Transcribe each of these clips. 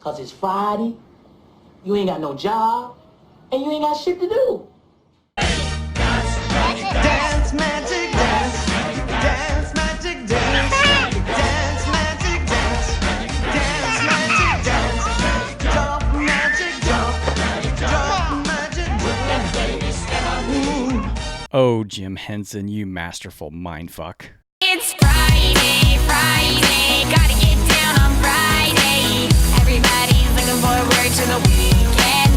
Cause it's Friday, you ain't got no job, and you ain't got shit to do. Dance magic dance, dance magic dance, dance magic dance, dance magic dance, jump magic jump, jump magic jump. Oh, Jim Henson, you masterful mindfuck. It's Friday, gotta get down on Friday. Everybody's looking forward to the weekend.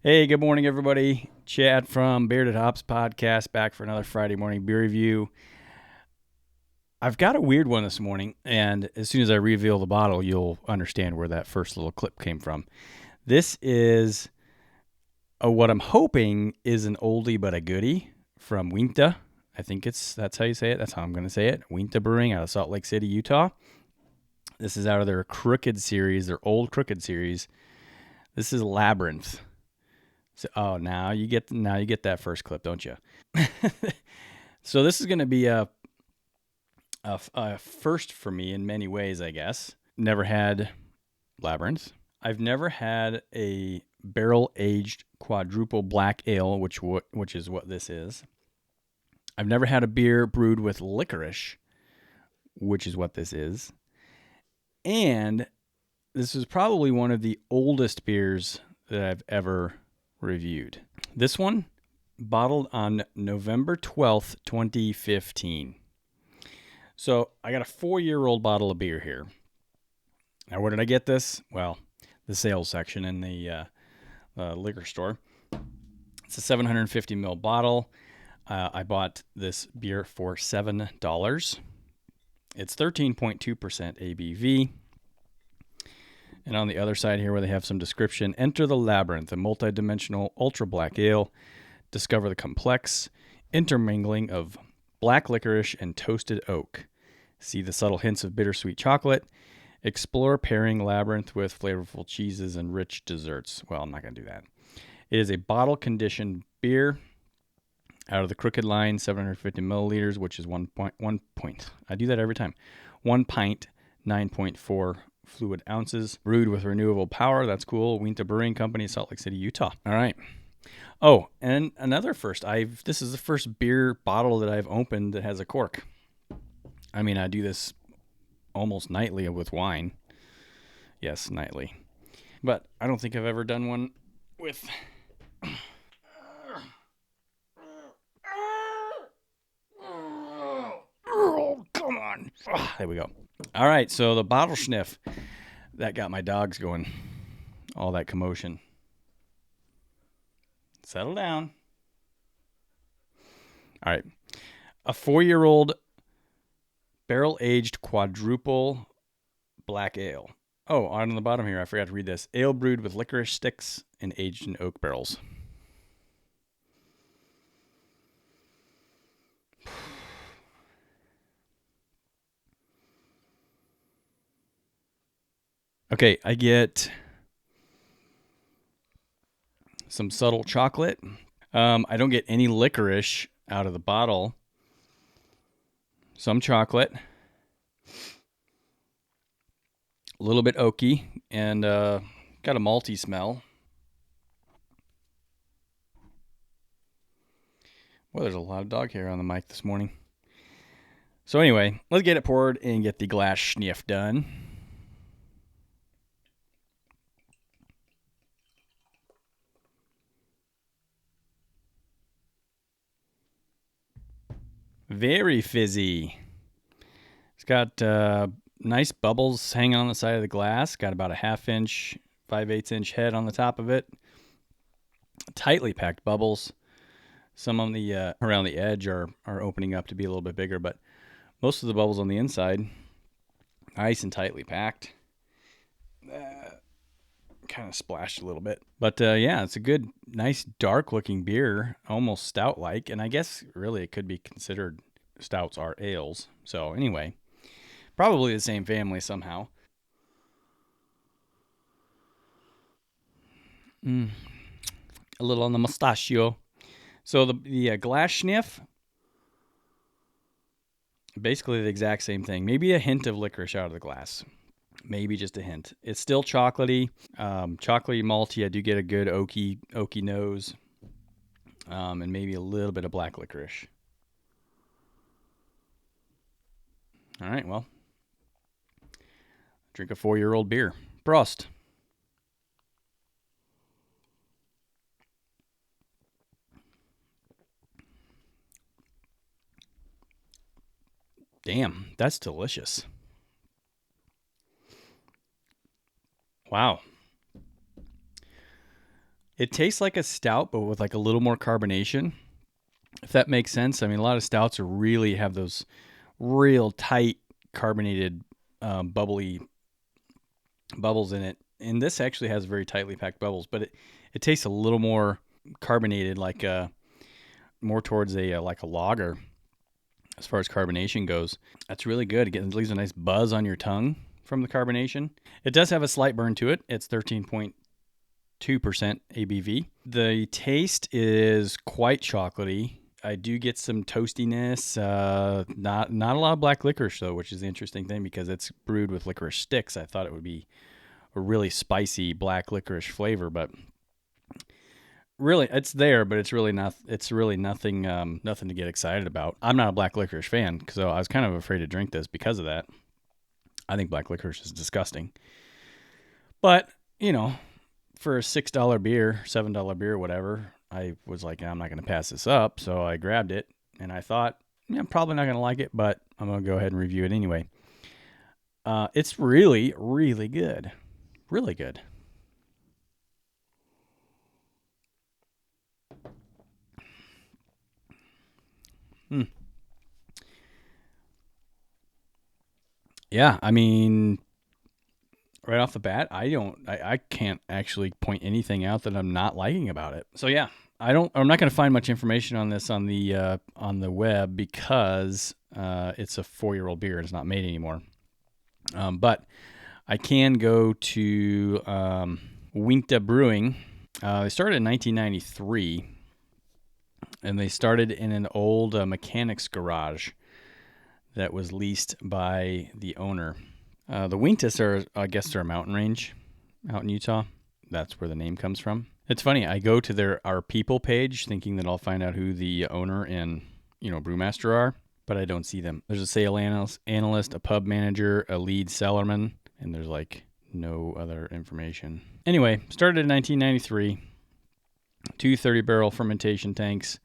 Hey, good morning, everybody. Chad from Beerded Hops Podcast, back for another Friday morning beer review. I've got a weird one this morning, and as soon as I reveal the bottle, you'll understand where that first little clip came from. This is what I'm hoping is an oldie but a goodie from Uinta. I think that's how you say it. That's how I'm going to say it. Uinta Brewing out of Salt Lake City, Utah. This is out of their Crooked series, their old Crooked series. This is Labyrinth. So, now you get that first clip, don't you? So this is going to be a first for me in many ways, I guess. Never had Labyrinth. I've never had a barrel-aged quadruple black ale, which is what this is. I've never had a beer brewed with licorice, which is what this is. And this is probably one of the oldest beers that I've ever reviewed. This one, bottled on November 12th, 2015. So I got a 4-year-old bottle of beer here. Now, where did I get this? Well, the sales section in the liquor store. It's a 750 ml bottle. I bought this beer for $7. It's 13.2% ABV. And on the other side here where they have some description, enter the Labyrinth, a multi-dimensional ultra black ale. Discover the complex intermingling of black licorice and toasted oak. See the subtle hints of bittersweet chocolate. Explore pairing Labyrinth with flavorful cheeses and rich desserts. Well, I'm not going to do that. It is a bottle-conditioned beer out of the Crooked line, 750 milliliters, which is 1 pint. I do that every time. 1 pint, 9.4 fluid ounces. Brewed with renewable power. That's cool. Uinta Brewing Company, Salt Lake City, Utah. All right. Oh, and another first. This is the first beer bottle that I've opened that has a cork. I mean, I do this almost nightly with wine. Yes, nightly. But I don't think I've ever done one with... Oh, come on. Oh, there we go. All right, so the bottle sniff. That got my dogs going. All that commotion. Settle down. All right. A 4-year-old barrel-aged quadruple black ale. Oh, on the bottom here, I forgot to read this. Ale brewed with licorice sticks and aged in oak barrels. Okay, I get some subtle chocolate. I don't get any licorice out of the bottle. Some chocolate. A little bit oaky, and got a malty smell. Well, there's a lot of dog hair on the mic this morning. So anyway, let's get it poured and get the glass sniff done. Very fizzy. It's got nice bubbles hanging on the side of the glass. Got about a 1/2 inch, 5/8 inch head on the top of it. Tightly packed bubbles. Some on the around the edge are opening up to be a little bit bigger, but most of the bubbles on the inside, nice and tightly packed. Kind of splashed a little bit. But yeah, it's a good, nice, dark-looking beer, almost stout-like. And I guess, really, it could be considered stouts are ales. So anyway, probably the same family somehow. A little on the mustachio. So the glass sniff, basically the exact same thing. Maybe a hint of licorice out of the glass. Maybe just a hint. It's still chocolatey, chocolatey malty. I do get a good oaky nose, and maybe a little bit of black licorice. All right, well, drink a 4-year-old beer. Prost. Damn, that's delicious. Wow. It tastes like a stout, but with like a little more carbonation, if that makes sense. I mean, a lot of stouts really have those real tight carbonated, bubbly bubbles in it. And this actually has very tightly packed bubbles, but it tastes a little more carbonated, like more towards a like a lager as far as carbonation goes. That's really good. It leaves a nice buzz on your tongue from the carbonation. It does have a slight burn to it. It's 13.2% ABV. The taste is quite chocolatey. I do get some toastiness. Not a lot of black licorice though, which is the interesting thing because it's brewed with licorice sticks. I thought it would be a really spicy black licorice flavor, but really it's there, but it's really not. It's really nothing. Nothing to get excited about. I'm not a black licorice fan, so I was kind of afraid to drink this because of that. I think black licorice is disgusting. But, you know, for a $6 beer, $7 beer, whatever, I was like, I'm not going to pass this up. So I grabbed it and I thought, yeah, I'm probably not going to like it, but I'm going to go ahead and review it anyway. It's really, really good. Really good. Yeah, I mean, right off the bat, I can't actually point anything out that I'm not liking about it. So yeah, I'm not going to find much information on this on the web because it's a 4-year-old beer and it's not made anymore. But I can go to Uinta Brewing. They started in 1993, and they started in an old mechanic's garage that was leased by the owner. The Uintas are, I guess, they're a mountain range out in Utah. That's where the name comes from. It's funny. I go to our people page thinking that I'll find out who the owner and brewmaster are, but I don't see them. There's a sales analyst, a pub manager, a lead cellarman, and there's like no other information. Anyway, started in 1993. 2 30-barrel fermentation tanks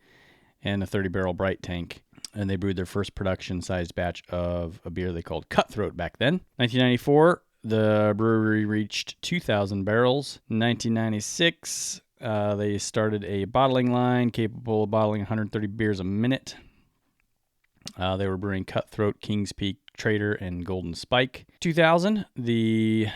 and a 30-barrel bright tank. And they brewed their first production-sized batch of a beer they called Cutthroat back then. 1994, the brewery reached 2,000 barrels. In 1996, they started a bottling line capable of bottling 130 beers a minute. They were brewing Cutthroat, Kings Peak, Trader, and Golden Spike. 2000, the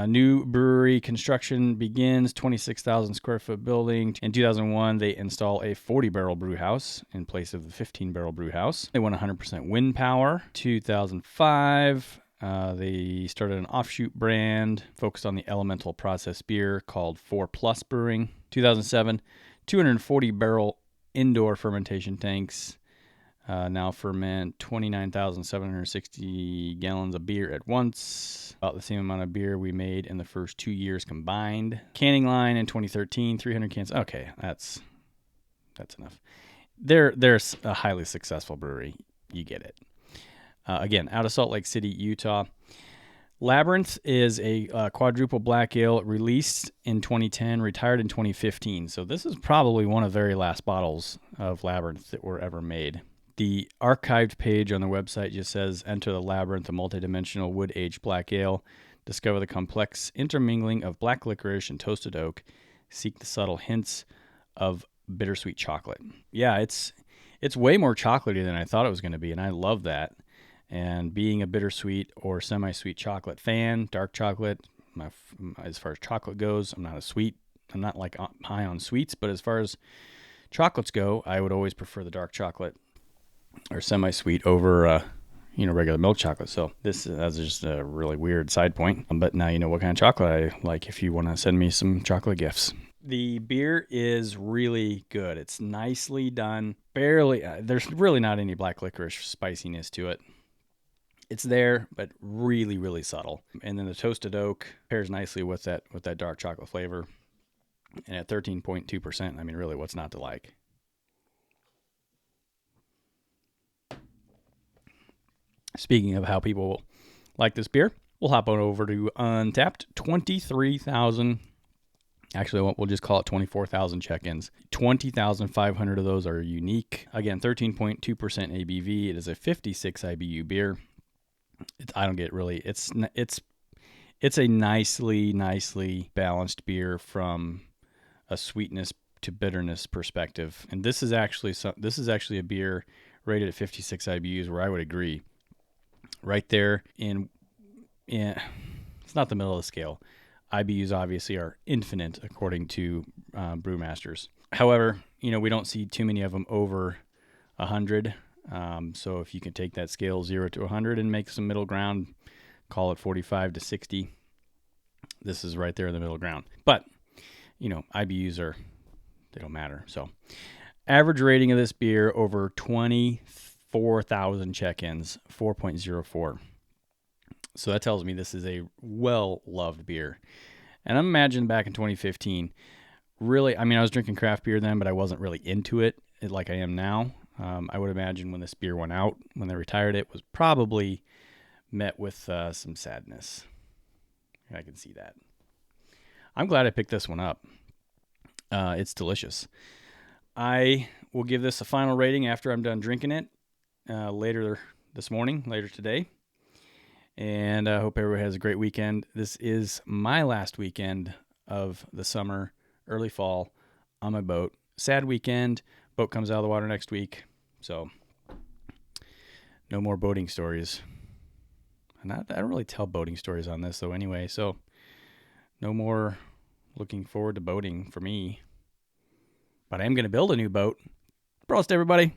new brewery construction begins, 26,000 square foot building. In 2001, they install a 40-barrel brew house in place of the 15-barrel brew house. They won 100% wind power. 2005, they started an offshoot brand focused on the elemental process beer called 4 Plus Brewing. 2007, 240-barrel indoor fermentation tanks. Now ferment 29,760 gallons of beer at once. About the same amount of beer we made in the first 2 years combined. Canning line in 2013, 300 cans. Okay, that's enough. They're a highly successful brewery. You get it. Again, out of Salt Lake City, Utah. Labyrinth is a quadruple black ale released in 2010, retired in 2015. So this is probably one of the very last bottles of Labyrinth that were ever made. The archived page on the website just says, enter the Labyrinth, a multidimensional wood-aged black ale. Discover the complex intermingling of black licorice and toasted oak. Seek the subtle hints of bittersweet chocolate. Yeah, it's way more chocolatey than I thought it was going to be, and I love that. And being a bittersweet or semi-sweet chocolate fan, dark chocolate, as far as chocolate goes, I'm not like high on sweets, but as far as chocolates go, I would always prefer the dark chocolate or semi-sweet over, regular milk chocolate. So that's just a really weird side point. But now you know what kind of chocolate I like if you want to send me some chocolate gifts. The beer is really good. It's nicely done. There's really not any black licorice spiciness to it. It's there, but really, really subtle. And then the toasted oak pairs nicely with that dark chocolate flavor. And at 13.2%, I mean, really, what's not to like? Speaking of how people like this beer, we'll hop on over to Untapped. 23,000. Actually, we'll just call it 24,000 check-ins. 20,500 of those are unique. Again, 13.2% ABV. It is a 56 IBU beer. I don't get really. It's a nicely balanced beer from a sweetness to bitterness perspective. And this is actually a beer rated at 56 IBUs where I would agree. Right there in it's not the middle of the scale. IBUs obviously are infinite according to brewmasters. However, we don't see too many of them over 100. So if you can take that scale 0 to 100 and make some middle ground, call it 45 to 60. This is right there in the middle ground. But, IBUs they don't matter. So average rating of this beer over 24,000 check-ins, 4.04. So that tells me this is a well-loved beer. And I'm imagining back in 2015, really, I was drinking craft beer then, but I wasn't really into it like I am now. I would imagine when this beer went out, when they retired it, was probably met with some sadness. I can see that. I'm glad I picked this one up. It's delicious. I will give this a final rating after I'm done drinking it later today. And I hope everyone has a great weekend. This is my last weekend of the summer, early fall, on my boat. Sad weekend. Boat comes out of the water next week. So, no more boating stories. And I don't really tell boating stories on this, though, anyway. So, no more looking forward to boating for me. But I am going to build a new boat. Prost, everybody.